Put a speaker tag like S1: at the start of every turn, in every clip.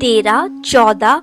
S1: 13, 14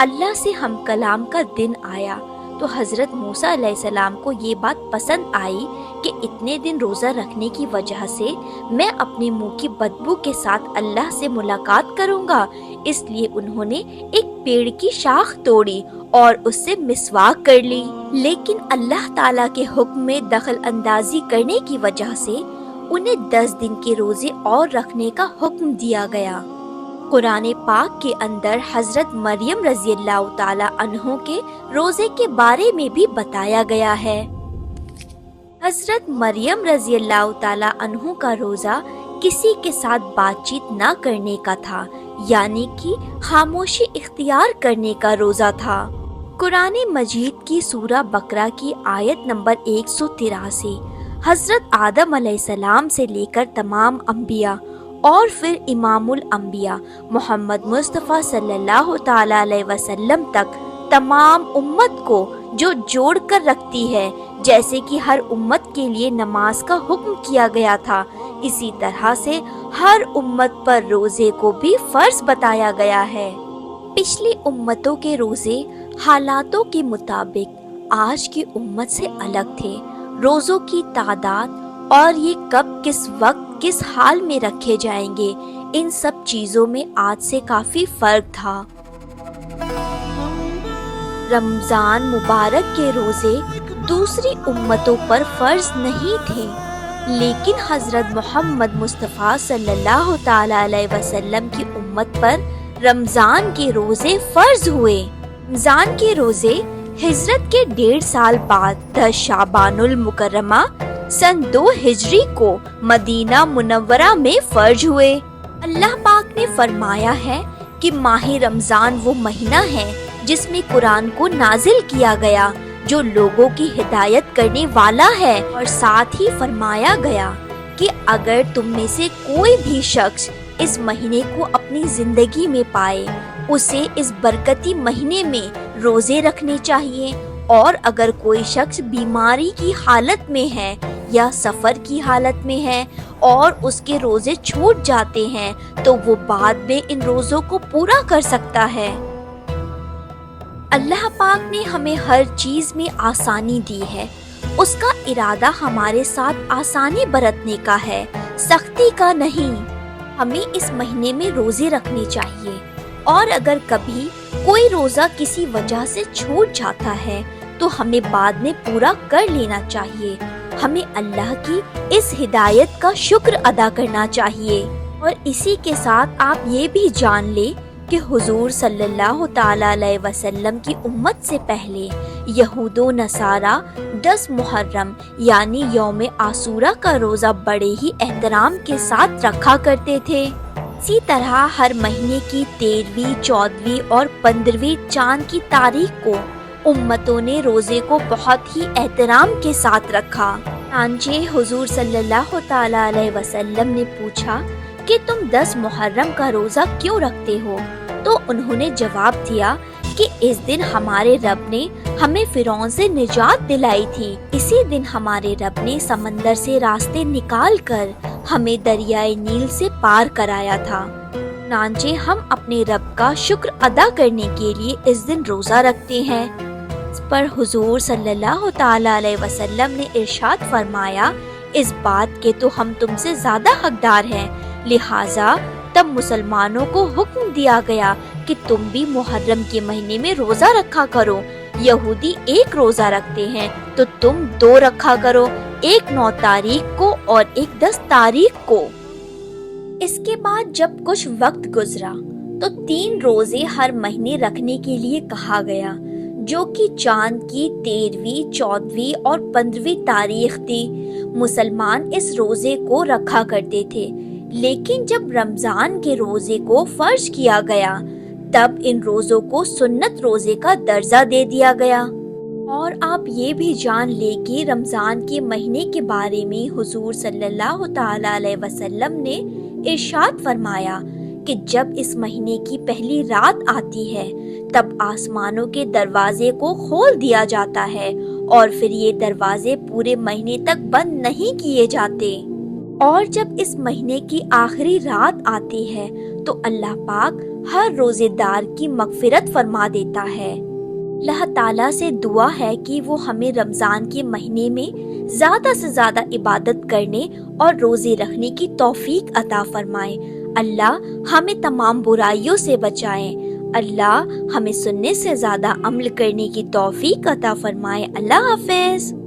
S1: اللہ سے ہم کلام کا دن آیا تو حضرت موسیٰ علیہ السلام کو یہ بات پسند آئی کہ اتنے دن روزہ رکھنے کی وجہ سے میں اپنے منہ کی بدبو کے ساتھ اللہ سے ملاقات کروں گا، اس لیے انہوں نے ایک پیڑ کی شاخ توڑی اور اس سے مسواک کر لی، لیکن اللہ تعالیٰ کے حکم میں دخل اندازی کرنے کی وجہ سے انہیں 10 دن کے روزے اور رکھنے کا حکم دیا گیا۔ قرآن پاک کے اندر حضرت مریم رضی اللہ تعالی عنہ کے روزے کے بارے میں بھی بتایا گیا ہے۔ حضرت مریم رضی اللہ تعالی عنہ کا روزہ کسی کے ساتھ بات چیت نہ کرنے کا تھا، یعنی کہ خاموشی اختیار کرنے کا روزہ تھا۔ قرآن مجید کی سورہ بقرہ کی آیت نمبر 183 حضرت آدم علیہ السلام سے لے کر تمام انبیاء اور پھر امام الانبیاء محمد مصطفیٰ صلی اللہ تعالی علیہ وسلم تک تمام امت کو جو جوڑ کر رکھتی ہے، جیسے کہ ہر امت کے لیے نماز کا حکم کیا گیا تھا، اسی طرح سے ہر امت پر روزے کو بھی فرض بتایا گیا ہے۔ پچھلی امتوں کے روزے حالاتوں کے مطابق آج کی امت سے الگ تھے، روزوں کی تعداد اور یہ کب کس وقت کس حال میں رکھے جائیں گے، ان سب چیزوں میں آج سے کافی فرق تھا۔ رمضان مبارک کے روزے دوسری امتوں پر فرض نہیں تھے، لیکن حضرت محمد مصطفیٰ صلی اللہ تعالی علیہ وسلم کی امت پر رمضان کے روزے فرض ہوئے۔ رمضان کے روزے ہجرت کے 1.5 سال بعد 10 شعبان المکرمہ سن 2 ہجری کو مدینہ منورہ میں فرض ہوئے۔ اللہ پاک نے فرمایا ہے کہ ماہ رمضان وہ مہینہ ہے جس میں قرآن کو نازل کیا گیا، جو لوگوں کی ہدایت کرنے والا ہے، اور ساتھ ہی فرمایا گیا کہ اگر تم میں سے کوئی بھی شخص اس مہینے کو اپنی زندگی میں پائے، اسے اس برکتی مہینے میں روزے رکھنے چاہیے، اور اگر کوئی شخص بیماری کی حالت میں ہے یا سفر کی حالت میں ہے اور اس کے روزے چھوٹ جاتے ہیں تو وہ بعد میں ان روزوں کو پورا کر سکتا ہے۔ اللہ پاک نے ہمیں ہر چیز میں آسانی دی ہے، اس کا ارادہ ہمارے ساتھ آسانی برتنے کا ہے، سختی کا نہیں۔ ہمیں اس مہینے میں روزے رکھنے چاہیے، اور اگر کبھی کوئی روزہ کسی وجہ سے چھوٹ جاتا ہے تو ہمیں بعد میں پورا کر لینا چاہیے۔ ہمیں اللہ کی اس ہدایت کا شکر ادا کرنا چاہیے۔ اور اسی کے ساتھ آپ یہ بھی جان لیں کہ حضور صلی اللہ تعالی علیہ وسلم کی امت سے پہلے یہود و نصارہ 10 محرم یعنی یوم عاشورہ کا روزہ بڑے ہی احترام کے ساتھ رکھا کرتے تھے۔ اسی طرح ہر مہینے کی 13ویں، 14ویں اور 15ویں چاند کی تاریخ کو امتوں نے روزے کو بہت ہی احترام کے ساتھ رکھا۔ چنانچہ حضور صلی اللہ تعالی علیہ وسلم نے پوچھا کہ تم 10 محرم کا روزہ کیوں رکھتے ہو؟ تو انہوں نے جواب دیا کہ اس دن ہمارے رب نے ہمیں فرعون سے نجات دلائی تھی، اسی دن ہمارے رب نے سمندر سے راستے نکال کر ہمیں دریائے نیل سے پار کرایا تھا۔ چنانچہ ہم اپنے رب کا شکر ادا کرنے کے لیے اس دن روزہ رکھتے ہیں۔ اس پر حضور صلی اللہ تعالی علیہ وسلم نے ارشاد فرمایا، اس بات کے تو ہم تم سے زیادہ حقدار ہیں، لہٰذا تب مسلمانوں کو حکم دیا گیا کہ تم بھی محرم کے مہینے میں روزہ رکھا کرو۔ یہودی 1 روزہ رکھتے ہیں تو تم 2 رکھا کرو، ایک 9 تاریخ کو اور ایک 10 تاریخ کو۔ اس کے بعد جب کچھ وقت گزرا تو 3 روزے ہر مہینے رکھنے کے لیے کہا گیا، جو کہ چاند کی 13ویں، 14ویں اور 15ویں تاریخ تھی۔ مسلمان اس روزے کو رکھا کرتے تھے، لیکن جب رمضان کے روزے کو فرض کیا گیا تب ان روزوں کو سنت روزے کا درجہ دے دیا گیا۔ اور آپ یہ بھی جان لے کہ رمضان کے مہینے کے بارے میں حضور صلی اللہ تعالی علیہ وسلم نے ارشاد فرمایا کہ جب اس مہینے کی پہلی رات آتی ہے تب آسمانوں کے دروازے کو کھول دیا جاتا ہے اور پھر یہ دروازے پورے مہینے تک بند نہیں کیے جاتے، اور جب اس مہینے کی آخری رات آتی ہے تو اللہ پاک ہر روزے دار کی مغفرت فرما دیتا ہے۔ اللہ تعالیٰ سے دعا ہے کہ وہ ہمیں رمضان کے مہینے میں زیادہ سے زیادہ عبادت کرنے اور روزے رکھنے کی توفیق عطا فرمائے۔ اللہ ہمیں تمام برائیوں سے بچائے۔ اللہ ہمیں سننے سے زیادہ عمل کرنے کی توفیق عطا فرمائے۔ اللہ حافظ۔